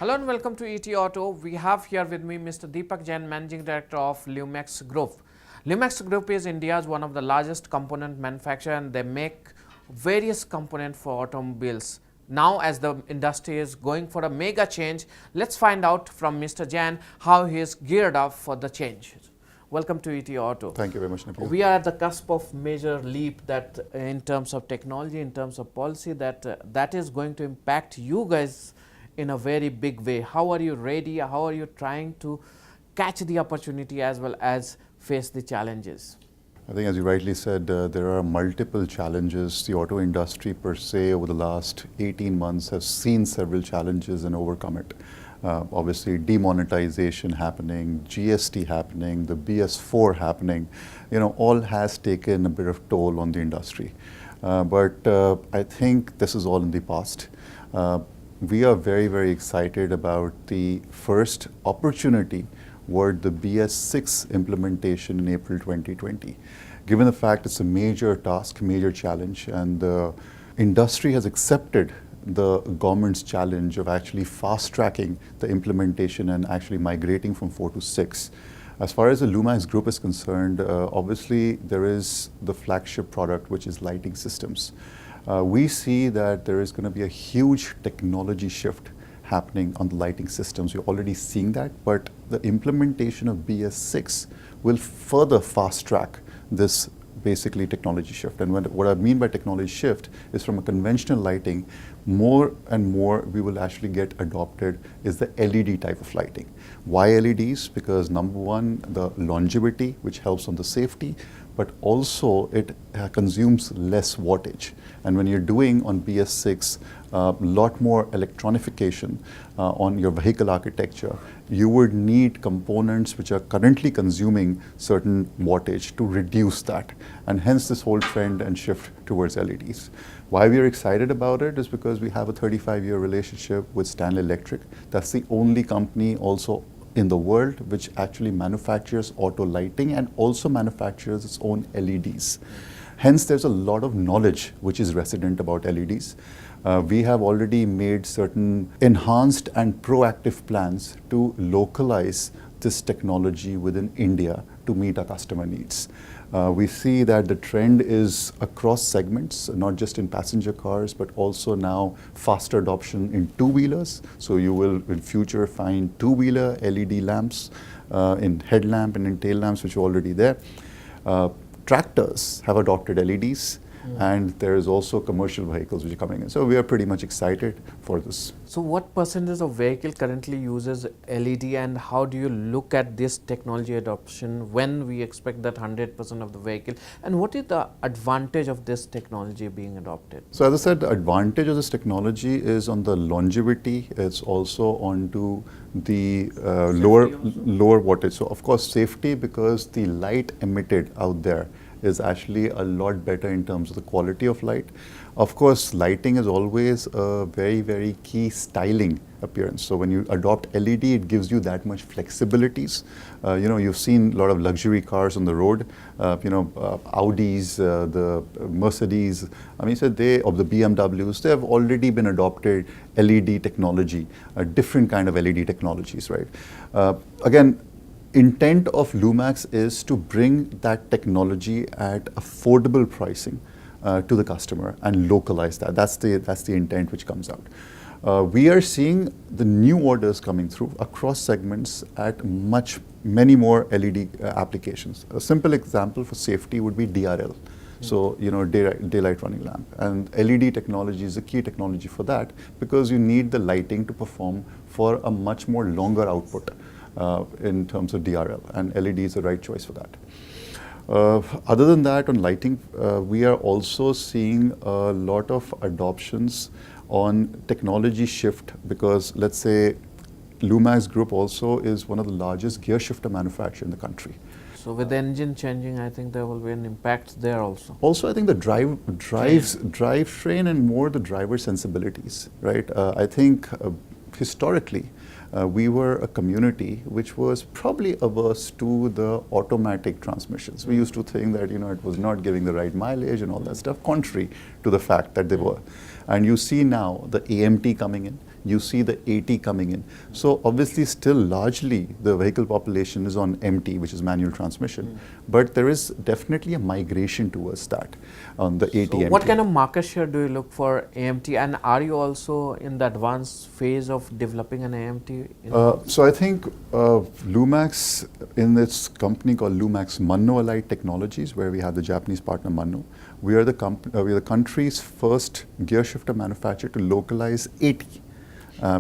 Hello and welcome to ETAuto. We have here with me Mr. Deepak Jain, Managing Director of Lumax Group. Lumax Group is India's one of the largest component manufacturer, and they make various components for automobiles. Now as the industry is going for a mega change, let's find out from Mr. Jain how he is geared up for the change. Welcome to ETAuto. Thank you very much, Nikhil. We are at the cusp of major leap that in terms of technology, in terms of policy, that is going to impact you guys in a very big way. How are you ready? How are you trying to catch the opportunity as well as face the challenges? I think as you rightly said, there are multiple challenges. The auto industry per se over the last 18 months has seen several challenges and overcome it. Obviously demonetization happening, GST happening, the BS4 happening, all has taken a bit of toll on the industry. But I think this is all in the past. We are very, very excited about the first opportunity word the BS6 implementation in April 2020. Given the fact it's a major task, major challenge, and the industry has accepted the government's challenge of actually fast-tracking the implementation and actually migrating from 4 to 6. As far as the Lumax Group is concerned, obviously there is the flagship product, which is lighting systems. We see that there is going to be a huge technology shift happening on the lighting systems. You're already seeing that, but the implementation of BS6 will further fast track this basically technology shift. And what I mean by technology shift is from a conventional lighting, more and more we will actually get adopted is the LED type of lighting. Why LEDs? Because number one, the longevity, which helps on the safety, but also it consumes less wattage. And when you're doing on BS6 a lot more electronification on your vehicle architecture, you would need components which are currently consuming certain wattage to reduce that. And hence this whole trend and shift towards LEDs. Why we are excited about it is because we have a 35-year relationship with Stanley Electric. That's the only company also in the world which actually manufactures auto lighting and also manufactures its own LEDs. Hence, there's a lot of knowledge which is resident about LEDs. We have already made certain enhanced and proactive plans to localize this technology within India to meet our customer needs. We see that the trend is across segments, not just in passenger cars, but also now faster adoption in two-wheelers. So you will in future find two-wheeler LED lamps in headlamp and in tail lamps, which are already there. Tractors have adopted LEDs, and there is also commercial vehicles which are coming in. So we are pretty much excited for this. So what percentage of vehicle currently uses LED, and how do you look at this technology adoption when we expect that 100% of the vehicle, and what is the advantage of this technology being adopted? So as I said, the advantage of this technology is on the longevity. It's also onto the lower wattage. So of course safety, because the light emitted out there is actually a lot better in terms of the quality of light. Of course, lighting is always a very, very key styling appearance. So when you adopt LED, it gives you that much flexibilities. You've seen a lot of luxury cars on the road, Audis, the Mercedes, so of the BMWs, they have already been adopted LED technology, different kind of LED technologies, right? Again, intent of Lumax is to bring that technology at affordable pricing to the customer and localize that. That's the intent which comes out. We are seeing the new orders coming through across segments at many more LED applications. A simple example for safety would be DRL. So, daylight running lamp. And LED technology is a key technology for that, because you need the lighting to perform for a much more longer output in terms of DRL, and LED is the right choice for that. Other than that, on lighting, we are also seeing a lot of adoptions on technology shift, because let's say Lumax Group also is one of the largest gear shifter manufacturer in the country. So with the engine changing, I think there will be an impact there also. Also, I think the drivetrain and more the driver sensibilities, right? I think historically, we were a community which was probably averse to the automatic transmissions. We used to think that it was not giving the right mileage and all that stuff, contrary to the fact that they were. And you see now the AMT coming in, you see the 80 coming in. So obviously still largely the vehicle population is on MT, which is manual transmission, but there is definitely a migration towards that on the 80 So MT. what kind of market share do you look for AMT, and are you also in the advanced phase of developing an AMT? So I think Lumax, in its company called Lumax Manno Allied Technologies, where we have the Japanese partner Manno, we are the country's first gear shifter manufacturer to localize 80.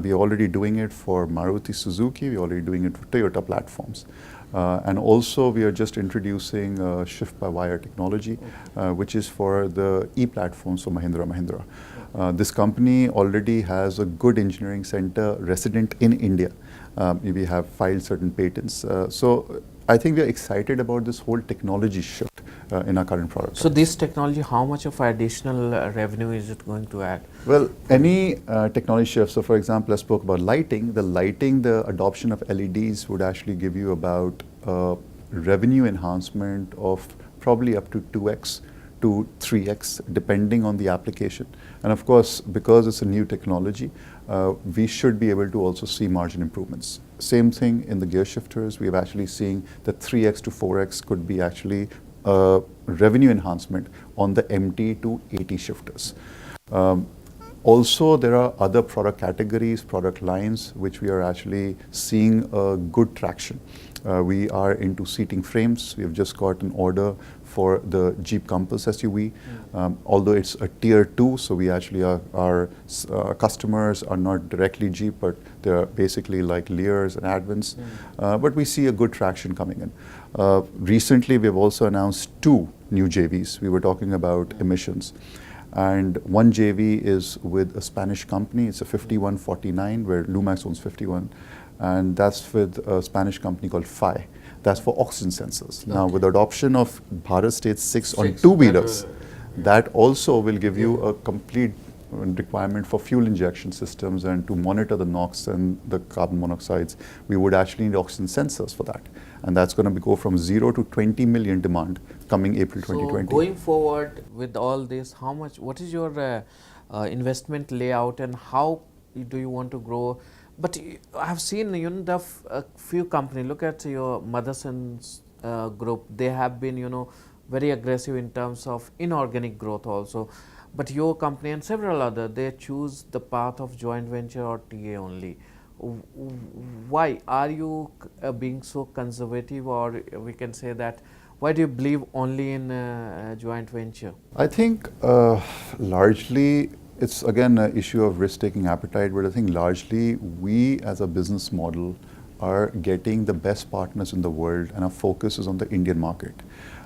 We are already doing it for Maruti Suzuki, we are already doing it for Toyota platforms. And also we are just introducing shift-by-wire technology, which is for the E-platforms for Mahindra. This company already has a good engineering center resident in India. We have filed certain patents. So I think we are excited about this whole technology shift in our current product. So this technology, how much of additional revenue is it going to add? Well, any technology shift, so for example, I spoke about lighting. The adoption of LEDs would actually give you about revenue enhancement of probably up to 2x to 3x, depending on the application. And of course, because it's a new technology, we should be able to also see margin improvements. Same thing in the gear shifters. We have actually seen that 3x to 4x could be actually revenue enhancement on the MT to 80 shifters. Also, there are other product categories, product lines, which we are actually seeing good traction. We are into seating frames. We have just got an order for the Jeep Compass SUV. Although it's a tier 2, so we actually our customers are not directly Jeep, but they're basically like Lears and Advents. But we see a good traction coming in. Recently, we have also announced 2 new JVs. We were talking about emissions. And one JV is with a Spanish company. It's a 51-49, where Lumax owns 51. And that's with a Spanish company called Phi. That's for oxygen sensors. Okay. Now, with the adoption of Bharat Stage 6 on 2-wheelers, that also will give you a complete requirement for fuel injection systems, and to monitor the NOx and the carbon monoxides, we would actually need oxygen sensors for that. And that's going to go from 0 to 20 million demand coming April 2020. So going forward with all this, what is your investment layout, and how do you want to grow? But I have seen a few companies, look at your Motherson's group, they have been very aggressive in terms of inorganic growth also. But your company and several other, they choose the path of joint venture or TA only. Why are you being so conservative, or we can say that why do you believe only in joint venture? I think largely it's again an issue of risk-taking appetite, but I think largely we as a business model are getting the best partners in the world, and our focus is on the Indian market.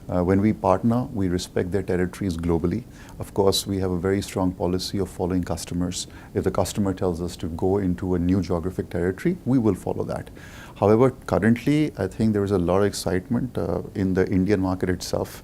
When we partner, we respect their territories globally. Of course, we have a very strong policy of following customers. If the customer tells us to go into a new geographic territory, we will follow that. However, currently, I think there is a lot of excitement in the Indian market itself,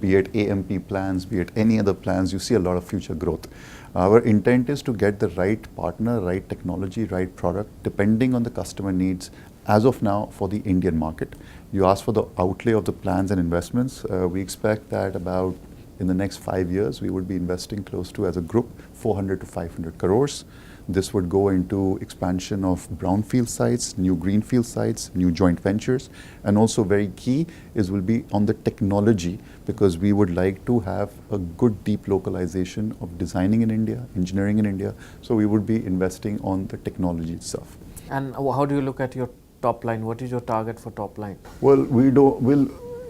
be it AMP plans, be it any other plans, you see a lot of future growth. Our intent is to get the right partner, right technology, right product, depending on the customer needs. As of now, for the Indian market, you ask for the outlay of the plans and investments. We expect that about in the next 5 years, we would be investing close to, as a group, 400 to 500 crores. This would go into expansion of brownfield sites, new greenfield sites, new joint ventures, and also very key will be on the technology, because we would like to have a good deep localization of designing in India, engineering in India. So we would be investing on the technology itself. And how do you look at your top line? What is your target for top line? Well,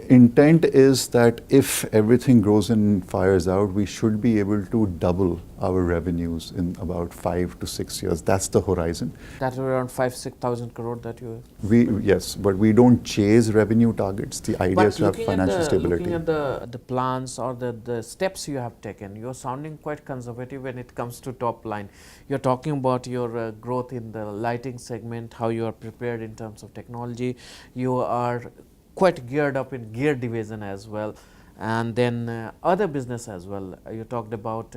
intent is that if everything grows and fires out, we should be able to double our revenues in about 5 to 6 years. That's the horizon. That's around 5,000-6,000 crore that you... Yes, but we don't chase revenue targets. The idea is to have financial stability. Looking at the plans or the steps you have taken, you're sounding quite conservative when it comes to top line. You're talking about your growth in the lighting segment, how you are prepared in terms of technology. You are quite geared up in gear division as well, and then other business as well. You talked about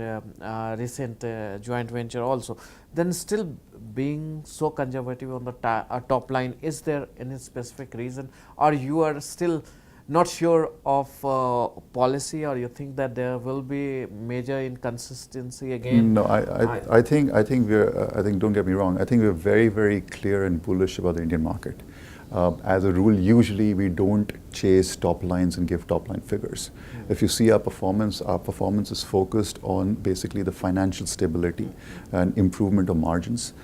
recent joint venture also. Then still being so conservative on the top line, is there any specific reason, or you are still not sure of policy, or you think that there will be major inconsistency again? No, I think we're, I think, don't get me wrong, I think we're very, very clear and bullish about the Indian market. As a rule, usually we don't chase top lines and give top line figures. If you see our performance is focused on basically the financial stability and improvement of margins.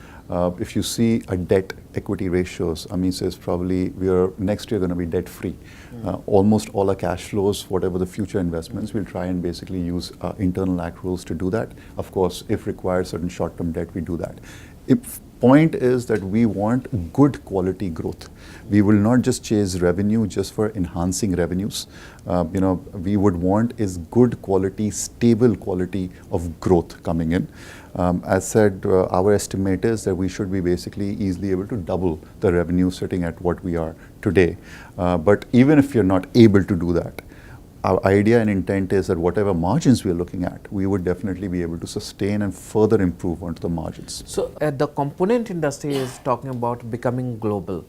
If you see our debt equity ratios, Ami says probably we are next year going to be debt free. Almost all our cash flows, whatever the future investments, we'll try and basically use internal accruals to do that. Of course, if required certain short-term debt, we do that. Point is that we want good quality growth. We will not just chase revenue just for enhancing revenues. We would want is good quality, stable quality of growth coming in. As said, our estimate is that we should be basically easily able to double the revenue sitting at what we are today. But even if you're not able to do that, our idea and intent is that whatever margins we are looking at, we would definitely be able to sustain and further improve onto the margins. So, the component industry is talking about becoming global.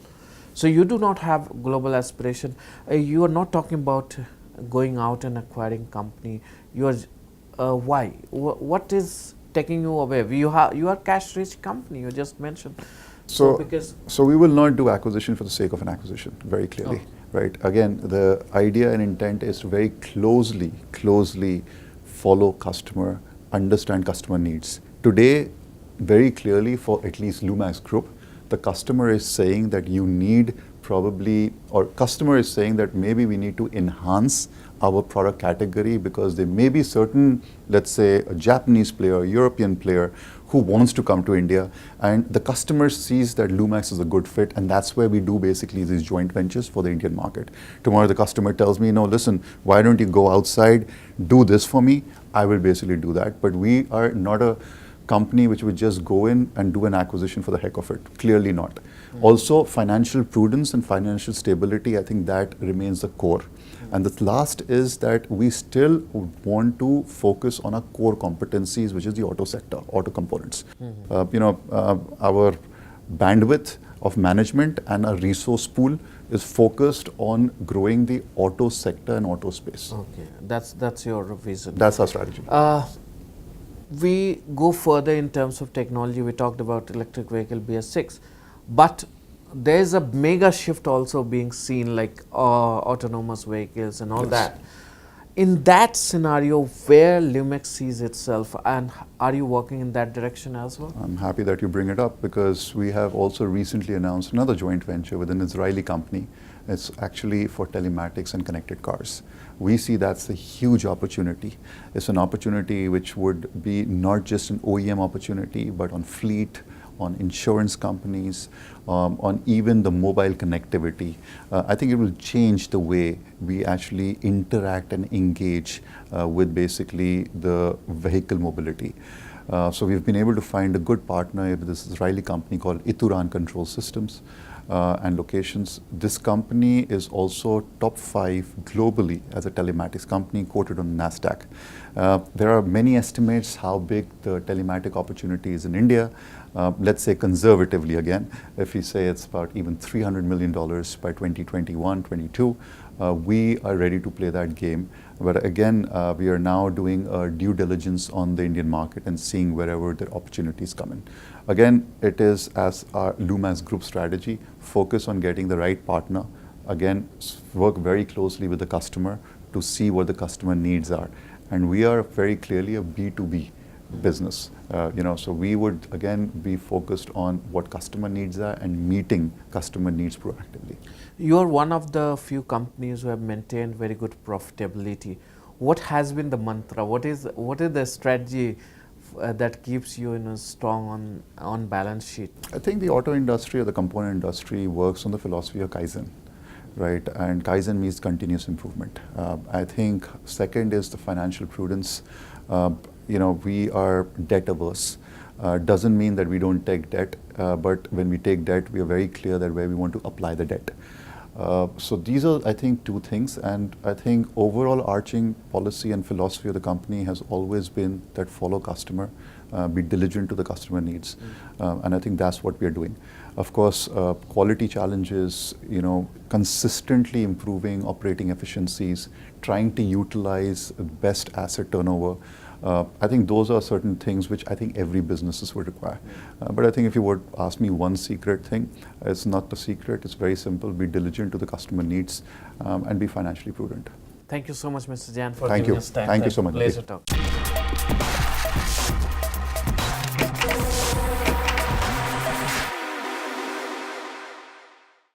So, you do not have global aspiration. You are not talking about going out and acquiring company. You are why? What is taking you away? You are cash rich company. You just mentioned. So we will not do acquisition for the sake of an acquisition. Very clearly. Oh. Right. Again, the idea and intent is to very closely follow customer, understand customer needs. Today, very clearly for at least Lumax Group, the customer is saying that you need probably, or customer is saying that maybe we need to enhance our product category because there may be certain, let's say, a Japanese player, a European player who wants to come to India, and the customer sees that Lumax is a good fit, and that's where we do basically these joint ventures for the Indian market. Tomorrow the customer tells me, no, listen, why don't you go outside, do this for me? I will basically do that. But we are not a company which would just go in and do an acquisition for the heck of it. Clearly not. Also, financial prudence and financial stability, I think that remains the core. And the last is that we still want to focus on our core competencies, which is the auto sector, auto components. Our bandwidth of management and our resource pool is focused on growing the auto sector and auto space. Okay, that's your vision. That's our strategy. We go further in terms of technology. We talked about electric vehicle BS6, but there is a mega shift also being seen, like autonomous vehicles and all that. In that scenario, where Lumax sees itself, and are you working in that direction as well? I'm happy that you bring it up because we have also recently announced another joint venture with an Israeli company. It's actually for telematics and connected cars. We see that's a huge opportunity. It's an opportunity which would be not just an OEM opportunity, but on fleet, on insurance companies, on even the mobile connectivity. I think it will change the way we actually interact and engage with basically the vehicle mobility. So we've been able to find a good partner with this Israeli company called ETAuto Control Systems and Locations. This company is also top 5 globally as a telematics company quoted on NASDAQ. There are many estimates how big the telematic opportunity is in India. Let's say conservatively again, if we say it's about even $300 million by 2021, 22, we are ready to play that game. But again, we are now doing due diligence on the Indian market and seeing wherever the opportunities come in. Again, it is as our Lumax Group strategy, focus on getting the right partner. Again, work very closely with the customer to see what the customer needs are. And we are very clearly a B2B business. So we would again be focused on what customer needs are and meeting customer needs proactively. You are one of the few companies who have maintained very good profitability. What has been the mantra? What is the strategy that keeps you strong on balance sheet? I think the auto industry or the component industry works on the philosophy of Kaizen, right? And Kaizen means continuous improvement. I think second is the financial prudence. We are debt averse. Doesn't mean that we don't take debt, but when we take debt, we are very clear that where we want to apply the debt. So these are, I think, two things, and I think overall arching policy and philosophy of the company has always been that follow customer, be diligent to the customer needs. And I think that's what we are doing. Of course, quality challenges, consistently improving operating efficiencies, trying to utilize best asset turnover. I think those are certain things which I think every businesses would require. But I think if you would ask me one secret thing, it's not the secret, it's very simple. Be diligent to the customer needs and be financially prudent. Thank you so much, Mr. Jain, for Thank giving you. us time. Thank you so much. Pleasure talk.